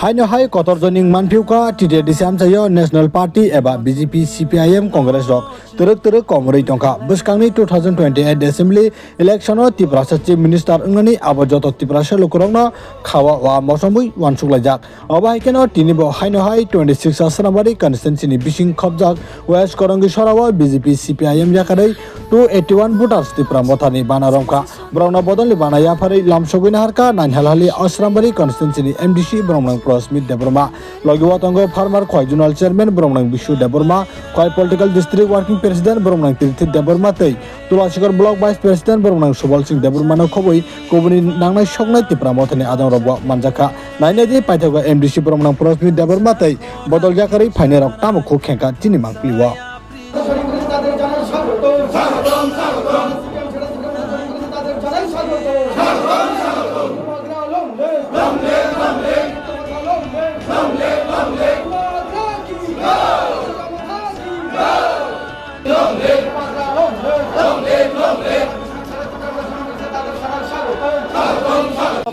Haino hai kotor joining manfiuka TTDC amsayo National Party eba BJP CPIM Congress rok teruk komrei tongka buskangni 2028 Assembly election o Tripura Chief Minister ungani abojoto Tripura lokorokno khawa wa mosomui wanshuklajak obaikeno tinibo haino hai 26 Asramari constituency ni bising khobjak West Korangi Sorawa BJP CPIM yakarei 281 voters Tripura mothani banaromka browna bodoli banaya phari lamsogina harka nanhalhali Asramari constituency ni MDC Bromnang Prosmit Deborma Logiwatango Farmer Khoi Zonal Chairman Bromnang Bishu Deborma Khoi Political District Working President Bromnang Tirthi Deborma tei Tulashikar Block Vice President Bromnang Subal Singh Deborma no khoboi kobuni nangnai soknai Tripura mothani adang robo manjaka nainedi paithago MDC Bromnang Prosmit Deborma tei bodol jakari phaine rok tamukho khengka chini mangpliwa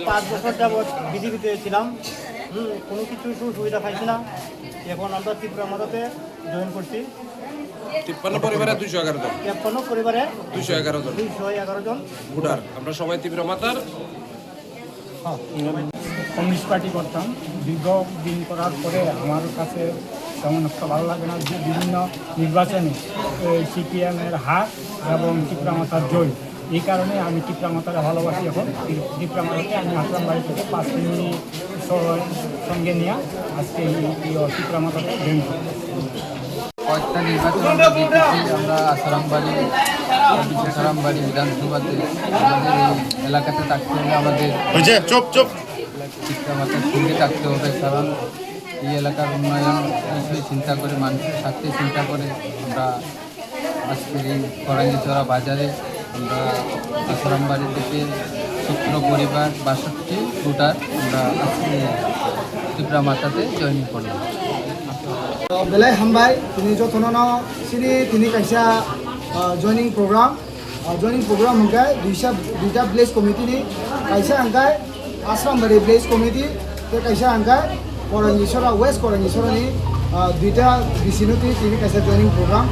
পাঁচ বছর যাবৎ বিজেপিতে ছিলাম কোনো কিছু সুবিধা পাইছি না এখন আমরা ত্রিপুরা মাতাতে জয়েন করছি 53 পরিবারে 211 জন 53 পরিবারে 211 জন 211 জন ভোটার আমরা সবাই ত্রিপুরা মাতার কমিউনিস্ট পার্টি করতাম দীর্ঘ দিন করার পরে আমার কাছে তেমন একটা ভালো লাগে না যে বিভিন্ন নির্বাচনে সিপিএমের হার এবং ত্রিপুরা মাতার জয় এই কারণে আমি ত্রিপুরা মাতারে ভালোবাসি এখন ত্রিপুরা মাতাতে আমি আসলাম বাড়ি থেকে 5 মিনিট সঙ্গে নিয়ে আজকে এই ত্রিপুরা মাতাতে জয়েন করি কয়েকটা নির্বাচন আমরা দেখেছি আমরা আসারামবাড়ি বিধানসভাতে আমাদের এই এলাকাতে থাকতে হলে আমাদের ত্রিপুরা মাতার সঙ্গে থাকতে হবে কারণ এই এলাকার উন্নয়ন বিষয়ে চিন্তা করে মানুষের স্বার্থে চিন্তা করে আমরা আজকের এই করাঙ্গিচড়া বাজারে আমরা আসারামবাড়ি থেকে 17 পরিবার 62 ভোটার আমরা আজকে ত্রিপুরা মাতাতে জয়েন করলাম belai hambai tini jotono sini tini kaisa joining program hangkai duita village committee ni kaisa hangkai Asrambari village committee te kaisa hangkai Korangisora West Korangisora ni duita vicinity tini kaisa joining program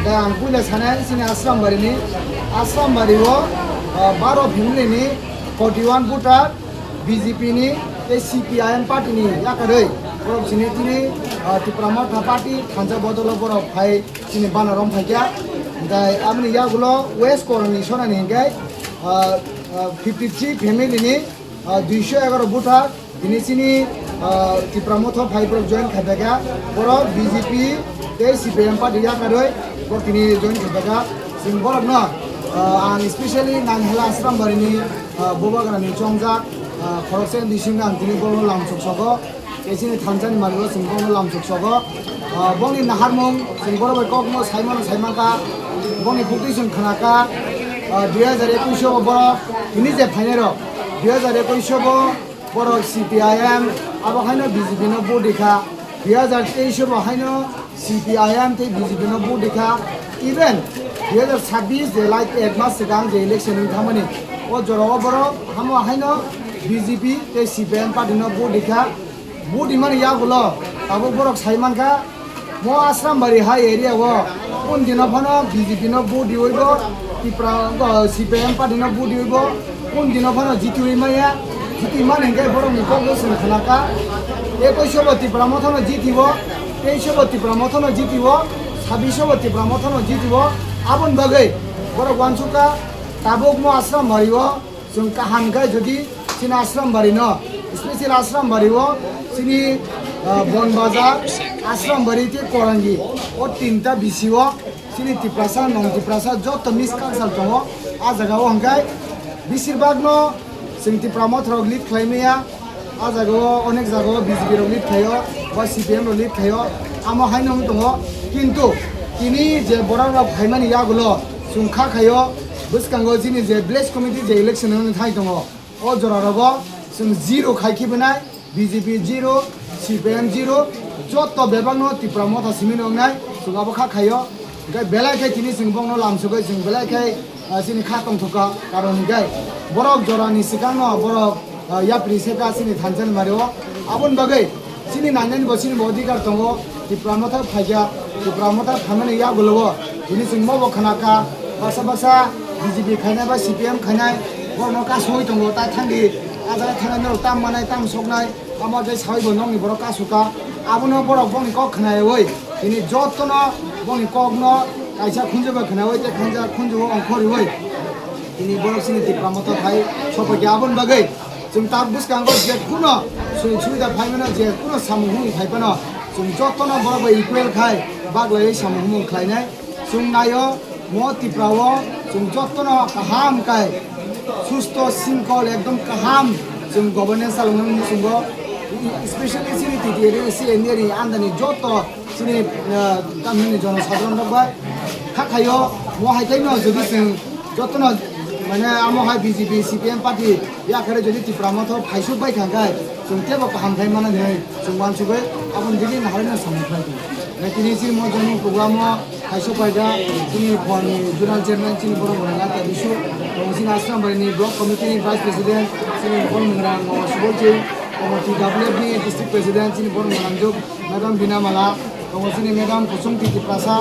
da angkula sana sini Asrambari wo 12 family ni 41 voter BJP ni CPIM party ni yakarei borok sini tini Tripura Mata party khanja bodolo borok phai sini banarom phaikya dai amni yagulo West Korangisora ni hingkai 53 family ni 211 voter ini sini Tripura Mata phai borok join khabega borok BJP tei CPIM party yakarei borok tini join khabega sing borok no ang especially nanhala Asrambari ni bobagara ni chongjak khoroksen disinga tini borok lamsok sogo esini thanjani margo singbono lamsuk sogo boni naharmung singboro bai kokmo saimaka boni publication khanaka 2021 bo ini je phainero 2021 bo boro CPIM abo haino BJP no bodikha 2023 bo haino CPIM te BJP no bodikha even 2026 je like ek mas sigang je election ni thamani o joro boro hamo haino BJP te CPIM party no bodikha Budi mana ya gulo, abu borok saiman ka, mo Asrambari high area wo, pun dino phano BJP no budi oibo, Tripura CPIM party no budi oibo, pun dino phano jitu imaya, jitu iman hengkai borok ni konggo sengkhanaka, ekoisobo Tripura motono jitibo, 23 Tripura motono jitibo, 26 Tripura motono jitibo, abon bagai, borok wansuka, tabuk mo Asrambari wo, sung kahankai jodi sini Asrambari no, special Asrambari wo. Sini Bon Bazar, Asrambari te Korangi, o tinta bisiwo, sini Tiprasa, non Tiprasa, joto miskansal tongo, azagawo hangkai, bisirbagno, sini Tripura Mata rok lead khlaimaya, azagawo onek jagawo BJP rok lead khayo, ba CPM rok lead khayo, amo haino tongo, kintu kini je borok rok khaimani yagulo, sungkha khayo, buskango sini je village committee je election ni thai tongo, o jora rogo, sung zero khaiki benai. BJP 0, CPM 0, joto bebangno Tripura Mata simin ongnai, sungabo kha khayo, gai belai khai tini singbongno lamsugai sing belai khai sini kha tongthoka karon gai borok jorani sikangno borok yapri seka sini thanjan mario abon bagai sini nanan bo sini bodi kar tongo tipramata phaja tipramata phamane ya golobo ini singmo bo khanaka basa BJP khaina ba CPM khaina borno ka soi tongo ta thangi ada thangai no tam manai tam soknai ama dei sai bo nongi boro ka suka abono boro boni ko khnai oi ini jotno boni kokno kaisa khunjaba khnai oi te khanja khunjo ongkhori oi ini borok sini tipramata phai sopo abon bagai जों ता बुसकांगो जे कुनो सुबिदा फाइमाना जे कुनो सामुहुं फाइपानो जों जतनो बराबर equal खाय बागलाय सामुहुं खायनाय जों नायो मो तिप्रावो जों जतनो काहाम खाय सुस्थ सिंकल एकदम काहाम जों गभर्नेन्स सालुंग सुंगो स्पेशली सिनि टिटिरे सिएनएरि आन्दानि जत सिनि गामिनि जनसाधारण दबा खाखायो मो हाइथायनो जदि जों जतनो माने आमो हाय BJP CPM पार्टी या करे जदि तिप्रामथ फाइसु बाय खागाय जों तेबो काहामथाय माने नै जों मानसुबै आबन दिनि नाहारनो सामफ्राय नेतिनि सि मो जोंनि प्रोग्राम फाइसु बायदा जोंनि फनि जुनाल चेयरमैन सिनि बर' मोनला तादिसु सिनि आश्रम बारिनि ब्लक कमिटिनि भाइस प्रेसिडेन्ट सिनि बर' मोनरा सुबोलजि कमिटि WFनि डिस्ट्रिक्ट प्रेसिडेन्ट सिनि बर' मोनलांजुब मैडम बिनामाला सिनि मैडम कुसुम तिप्रासा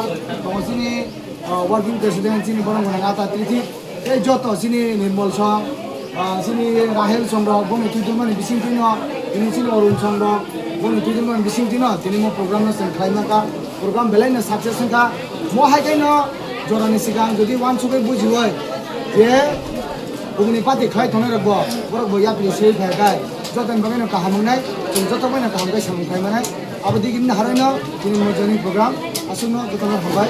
सिनि वर्किंग प्रेसिडेन्ट सिनि बर' मोनला तात्रिथि এই যত সিনি নির্মল সং সিনি রাহেল চন্দ্র বমি তুইদুরমানি বিসিংতিন তিনি সিনি অরুণ চন্দ্র বমি তুইদুরমানি বিসিংতিন তিনি মো প্রোগ্রাম সেন খাইমাকা প্রোগ্রাম বেলাইনো সাকসেস হকা মো হাইকাইন জরানি সিগাং যদি ওয়ান সুবে বুঝি হয় যে গুগনি পাতি খাই থনে রব বরক বয়া প্লি সেই ফাইগাই যতন বাগাইনো কাহামনাই जों যত বাইনো কাহামগাই সামু খাইমানাই আবদি কিন হারাইনো তিনি মো জনি প্রোগ্রাম আসুনো যতন হবাই